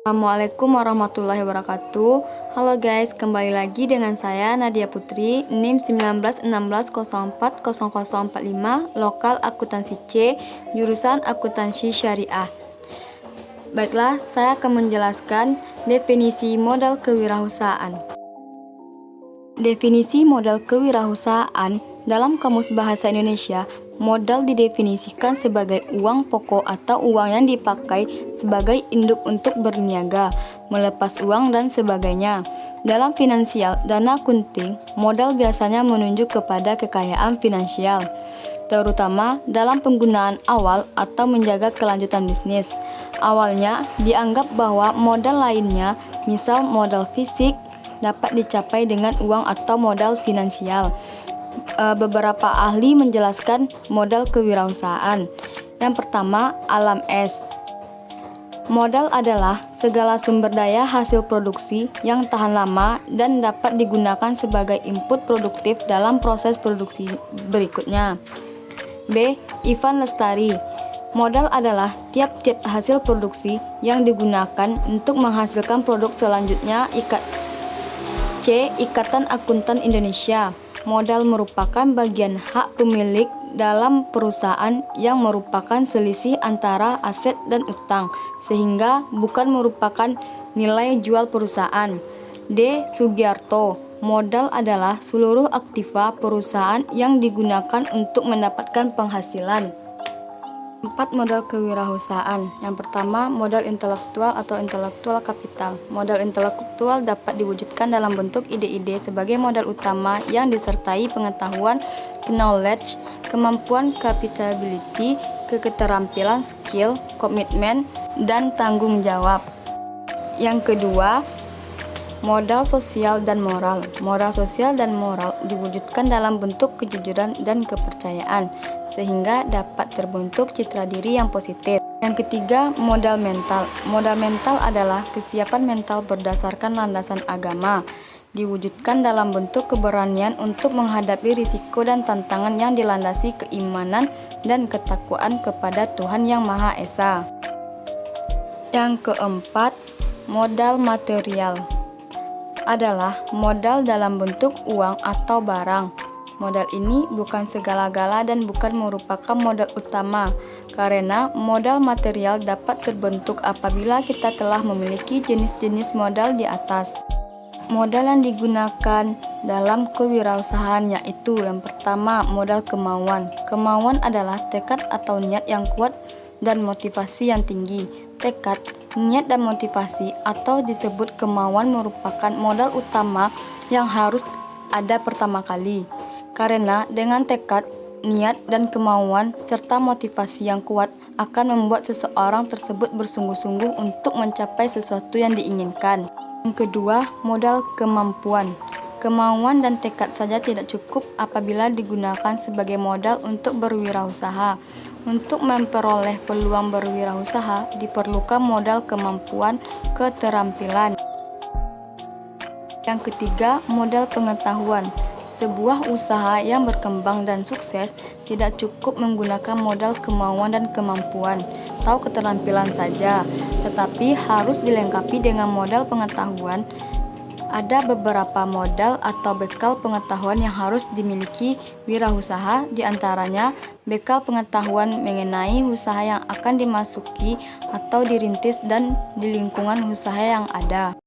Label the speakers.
Speaker 1: Assalamualaikum warahmatullahi wabarakatuh. Halo guys, kembali lagi dengan saya Nadia Putri, NIM 1916040045, lokal akuntansi C, jurusan akuntansi syariah. Baiklah, saya akan menjelaskan definisi modal kewirausahaan. Definisi modal kewirausahaan dalam Kamus Bahasa Indonesia, modal didefinisikan sebagai uang pokok atau uang yang dipakai sebagai induk untuk berniaga, melepas uang dan sebagainya. Dalam finansial dan akunting, modal biasanya menunjuk kepada kekayaan finansial, terutama dalam penggunaan awal atau menjaga kelanjutan bisnis. Awalnya dianggap bahwa modal lainnya, misal modal fisik, dapat dicapai dengan uang atau modal finansial. Beberapa ahli menjelaskan modal kewirausahaan. Yang pertama, Alam S. Modal adalah segala sumber daya hasil produksi yang tahan lama dan dapat digunakan sebagai input produktif dalam proses produksi berikutnya. B. Ivan Lestari. Modal adalah tiap-tiap hasil produksi yang digunakan untuk menghasilkan produk selanjutnya. C. Ikatan Akuntan Indonesia. Modal merupakan bagian hak pemilik dalam perusahaan yang merupakan selisih antara aset dan utang, sehingga bukan merupakan nilai jual perusahaan. D. Sugiarto. Modal adalah seluruh aktiva perusahaan yang digunakan untuk mendapatkan penghasilan. 4 modal kewirausahaan. Yang pertama, modal intelektual atau intellectual capital. Modal intelektual dapat diwujudkan dalam bentuk ide-ide sebagai modal utama yang disertai pengetahuan, knowledge, kemampuan capability, keterampilan skill, komitmen, dan tanggung jawab. Yang kedua, modal sosial dan moral. Modal sosial dan moral diwujudkan dalam bentuk kejujuran dan kepercayaan, sehingga dapat terbentuk citra diri yang positif. Yang ketiga, modal mental. Modal mental adalah kesiapan mental berdasarkan landasan agama, diwujudkan dalam bentuk keberanian untuk menghadapi risiko dan tantangan yang dilandasi keimanan dan ketakwaan kepada Tuhan Yang Maha Esa. Yang keempat, modal material adalah modal dalam bentuk uang atau barang. Modal ini bukan segala-gala dan bukan merupakan modal utama, karena modal material dapat terbentuk apabila kita telah memiliki jenis-jenis modal di atas. Modal yang digunakan dalam kewirausahaan yaitu yang pertama, modal kemauan. Kemauan adalah tekad atau niat yang kuat dan motivasi yang tinggi. Tekad, niat, dan motivasi atau disebut kemauan merupakan modal utama yang harus ada pertama kali. Karena dengan tekad, niat, dan kemauan serta motivasi yang kuat akan membuat seseorang tersebut bersungguh-sungguh untuk mencapai sesuatu yang diinginkan. Yang kedua, modal kemampuan. Kemauan dan tekad saja tidak cukup apabila digunakan sebagai modal untuk berwirausaha. Untuk memperoleh peluang berwirausaha, diperlukan modal kemampuan, keterampilan. Yang ketiga, modal pengetahuan. Sebuah usaha yang berkembang dan sukses tidak cukup menggunakan modal kemauan dan kemampuan atau keterampilan saja, tetapi harus dilengkapi dengan modal pengetahuan. Ada beberapa modal atau bekal pengetahuan yang harus dimiliki wirausaha, diantaranya bekal pengetahuan mengenai usaha yang akan dimasuki atau dirintis dan di lingkungan usaha yang ada.